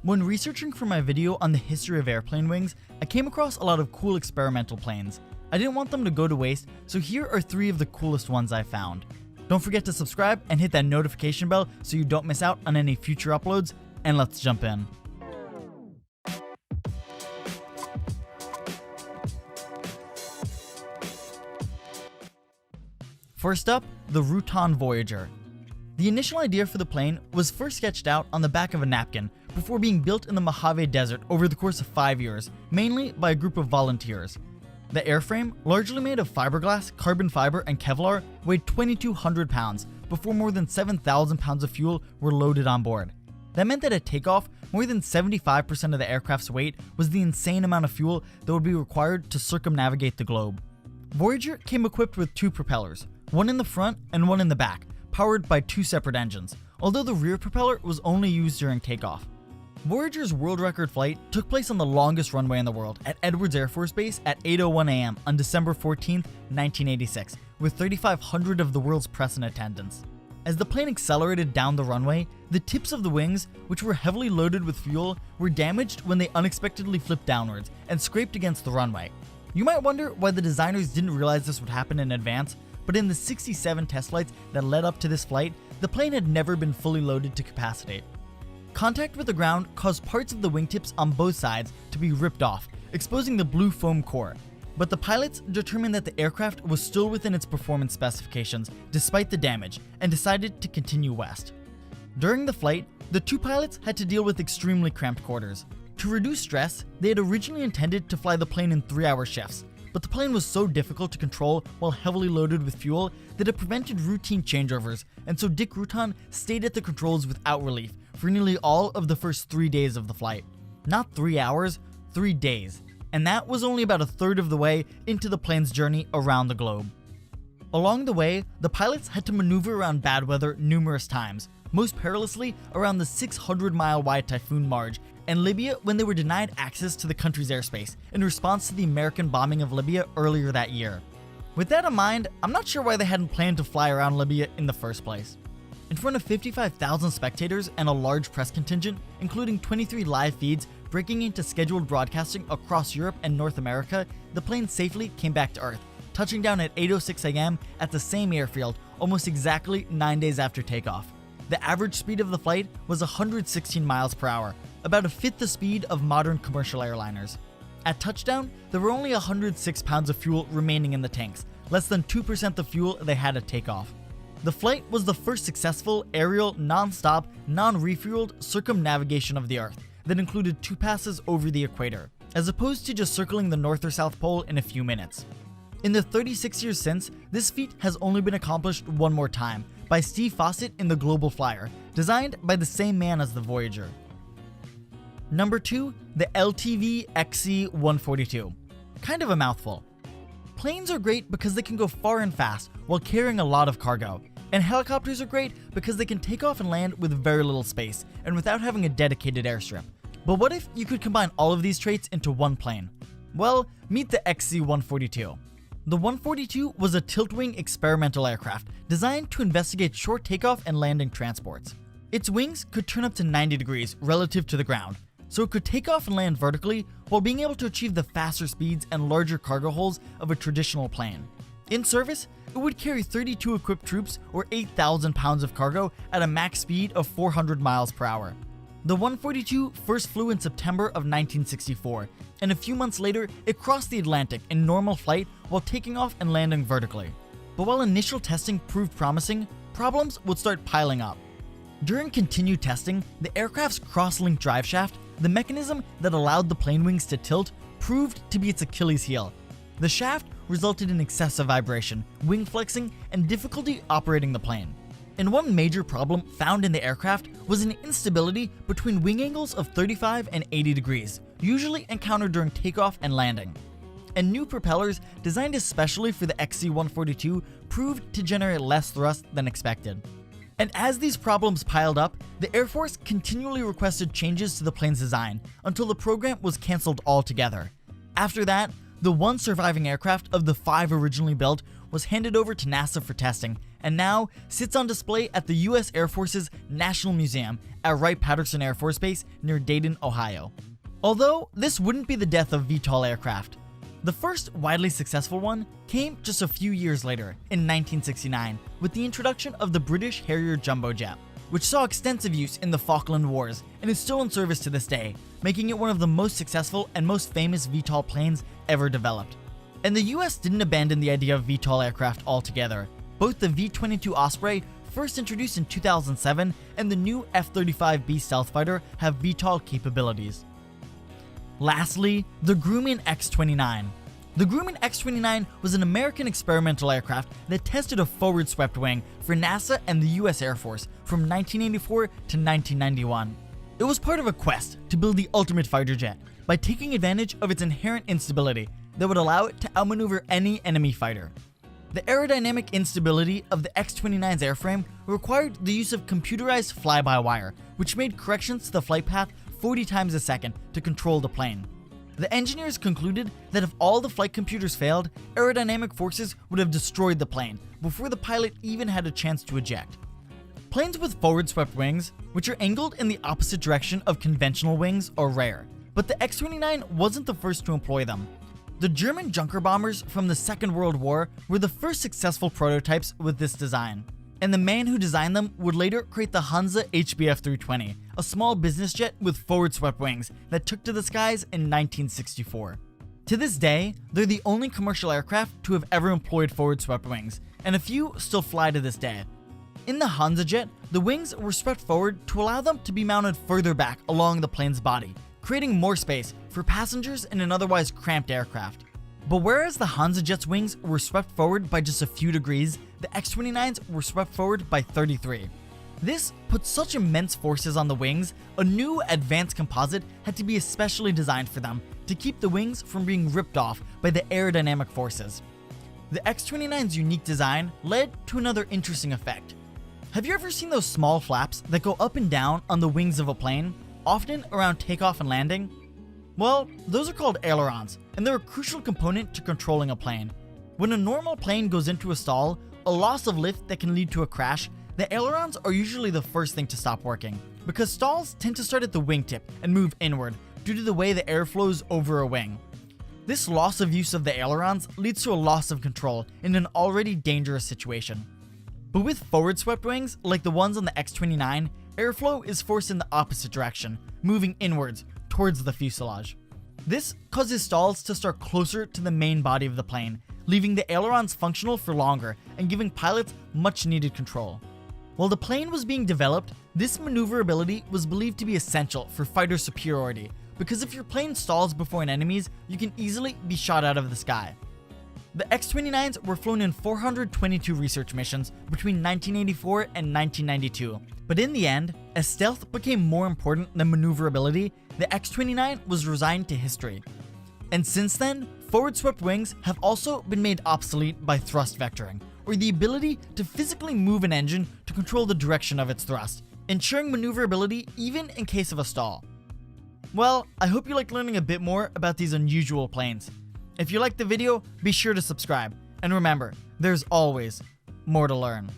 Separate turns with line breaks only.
When researching for my video on the history of airplane wings, I came across a lot of cool experimental planes. I didn't want them to go to waste, so here are 3 of the coolest ones I found. Don't forget to subscribe and hit that notification bell so you don't miss out on any future uploads, and let's jump in. First up, the Rutan Voyager. The initial idea for the plane was first sketched out on the back of a napkin before being built in the Mojave Desert over the course of 5 years, mainly by a group of volunteers. The airframe, largely made of fiberglass, carbon fiber, and Kevlar, weighed 2,200 pounds before more than 7,000 pounds of fuel were loaded on board. That meant that at takeoff, more than 75% of the aircraft's weight was the insane amount of fuel that would be required to circumnavigate the globe. Voyager came equipped with 2 propellers, one in the front and one in the back, powered by 2 separate engines, although the rear propeller was only used during takeoff. Voyager's world record flight took place on the longest runway in the world at Edwards Air Force Base at 8:01 a.m. on December 14, 1986, with 3,500 of the world's press in attendance. As the plane accelerated down the runway, the tips of the wings, which were heavily loaded with fuel, were damaged when they unexpectedly flipped downwards and scraped against the runway. You might wonder why the designers didn't realize this would happen in advance, but in the 67 test flights that led up to this flight, the plane had never been fully loaded to capacity. Contact with the ground caused parts of the wingtips on both sides to be ripped off, exposing the blue foam core. But the pilots determined that the aircraft was still within its performance specifications despite the damage and decided to continue west. During the flight, the 2 pilots had to deal with extremely cramped quarters. To reduce stress, they had originally intended to fly the plane in 3-hour shifts, but the plane was so difficult to control while heavily loaded with fuel that it prevented routine changeovers, and so Dick Rutan stayed at the controls without relief for nearly all of the first 3 days of the flight. Not 3 hours, 3 days. And that was only about a third of the way into the plane's journey around the globe. Along the way, the pilots had to maneuver around bad weather numerous times, most perilously around the 600-mile wide Typhoon Marge and Libya when they were denied access to the country's airspace in response to the American bombing of Libya earlier that year. With that in mind, I'm not sure why they hadn't planned to fly around Libya in the first place. In front of 55,000 spectators and a large press contingent, including 23 live feeds breaking into scheduled broadcasting across Europe and North America, the plane safely came back to Earth, touching down at 8:06 a.m. at the same airfield almost exactly 9 days after takeoff. The average speed of the flight was 116 miles per hour, about a fifth the speed of modern commercial airliners. At touchdown, there were only 106 pounds of fuel remaining in the tanks, less than 2% the fuel they had at takeoff. The flight was the first successful aerial, non-stop, non-refueled circumnavigation of the Earth that included 2 passes over the equator, as opposed to just circling the North or South Pole in a few minutes. In the 36 years since, this feat has only been accomplished one more time, by Steve Fossett in the Global Flyer, designed by the same man as the Voyager. Number 2, the LTV XC-142. Kind of a mouthful. Planes are great because they can go far and fast while carrying a lot of cargo, and helicopters are great because they can take off and land with very little space and without having a dedicated airstrip. But what if you could combine all of these traits into one plane? Well, meet the XC-142. The 142 was a tilt-wing experimental aircraft designed to investigate short takeoff and landing transports. Its wings could turn up to 90 degrees relative to the ground, so it could take off and land vertically while being able to achieve the faster speeds and larger cargo holds of a traditional plane. In service, it would carry 32 equipped troops or 8,000 pounds of cargo at a max speed of 400 miles per hour. The 142 first flew in September of 1964, and a few months later, it crossed the Atlantic in normal flight while taking off and landing vertically. But while initial testing proved promising, problems would start piling up. During continued testing, the aircraft's cross-linked drive shaft, the mechanism that allowed the plane wings to tilt, proved to be its Achilles heel. The shaft resulted in excessive vibration, wing flexing, and difficulty operating the plane. And one major problem found in the aircraft was an instability between wing angles of 35 and 80 degrees, usually encountered during takeoff and landing. And new propellers designed especially for the XC-142 proved to generate less thrust than expected. And as these problems piled up, the Air Force continually requested changes to the plane's design until the program was cancelled altogether. After that, the one surviving aircraft of the 5 originally built was handed over to NASA for testing, and now sits on display at the US Air Force's National Museum at Wright-Patterson Air Force Base near Dayton, Ohio. Although this wouldn't be the death of VTOL aircraft. The first widely successful one came just a few years later, in 1969, with the introduction of the British Harrier jumbo jet, which saw extensive use in the Falkland Wars and is still in service to this day, making it one of the most successful and most famous VTOL planes ever developed. And the US didn't abandon the idea of VTOL aircraft altogether. Both the V-22 Osprey, first introduced in 2007, and the new F-35B stealth fighter have VTOL capabilities. Lastly, the Grumman X-29. The Grumman X-29 was an American experimental aircraft that tested a forward-swept wing for NASA and the US Air Force from 1984 to 1991. It was part of a quest to build the ultimate fighter jet by taking advantage of its inherent instability that would allow it to outmaneuver any enemy fighter. The aerodynamic instability of the X-29's airframe required the use of computerized fly-by-wire, which made corrections to the flight path 40 times a second to control the plane. The engineers concluded that if all the flight computers failed, aerodynamic forces would have destroyed the plane before the pilot even had a chance to eject. Planes with forward-swept wings, which are angled in the opposite direction of conventional wings, are rare, but the X-29 wasn't the first to employ them. The German Junker bombers from the Second World War were the first successful prototypes with this design, and the man who designed them would later create the Hansa HBF 320, a small business jet with forward-swept wings that took to the skies in 1964. To this day, they're the only commercial aircraft to have ever employed forward-swept wings, and a few still fly to this day. In the Hansa jet, the wings were swept forward to allow them to be mounted further back along the plane's body, creating more space for passengers in an otherwise cramped aircraft. But whereas the Hansa jet's wings were swept forward by just a few degrees, the X-29's were swept forward by 33. This put such immense forces on the wings, a new advanced composite had to be especially designed for them to keep the wings from being ripped off by the aerodynamic forces. The X-29's unique design led to another interesting effect. Have you ever seen those small flaps that go up and down on the wings of a plane, often around takeoff and landing? Well, those are called ailerons, and they're a crucial component to controlling a plane. When a normal plane goes into a stall, a loss of lift that can lead to a crash, the ailerons are usually the first thing to stop working, because stalls tend to start at the wingtip and move inward due to the way the air flows over a wing. This loss of use of the ailerons leads to a loss of control in an already dangerous situation. But with forward-swept wings, like the ones on the X-29, airflow is forced in the opposite direction, moving inwards towards the fuselage. This causes stalls to start closer to the main body of the plane, leaving the ailerons functional for longer and giving pilots much needed control. While the plane was being developed, this maneuverability was believed to be essential for fighter superiority, because if your plane stalls before an enemy's, you can easily be shot out of the sky. The X-29s were flown in 422 research missions between 1984 and 1992, but in the end, as stealth became more important than maneuverability, the X-29 was resigned to history. And since then, forward-swept wings have also been made obsolete by thrust vectoring, or the ability to physically move an engine to control the direction of its thrust, ensuring maneuverability even in case of a stall. Well, I hope you liked learning a bit more about these unusual planes. If you liked the video, be sure to subscribe, and remember, there's always more to learn.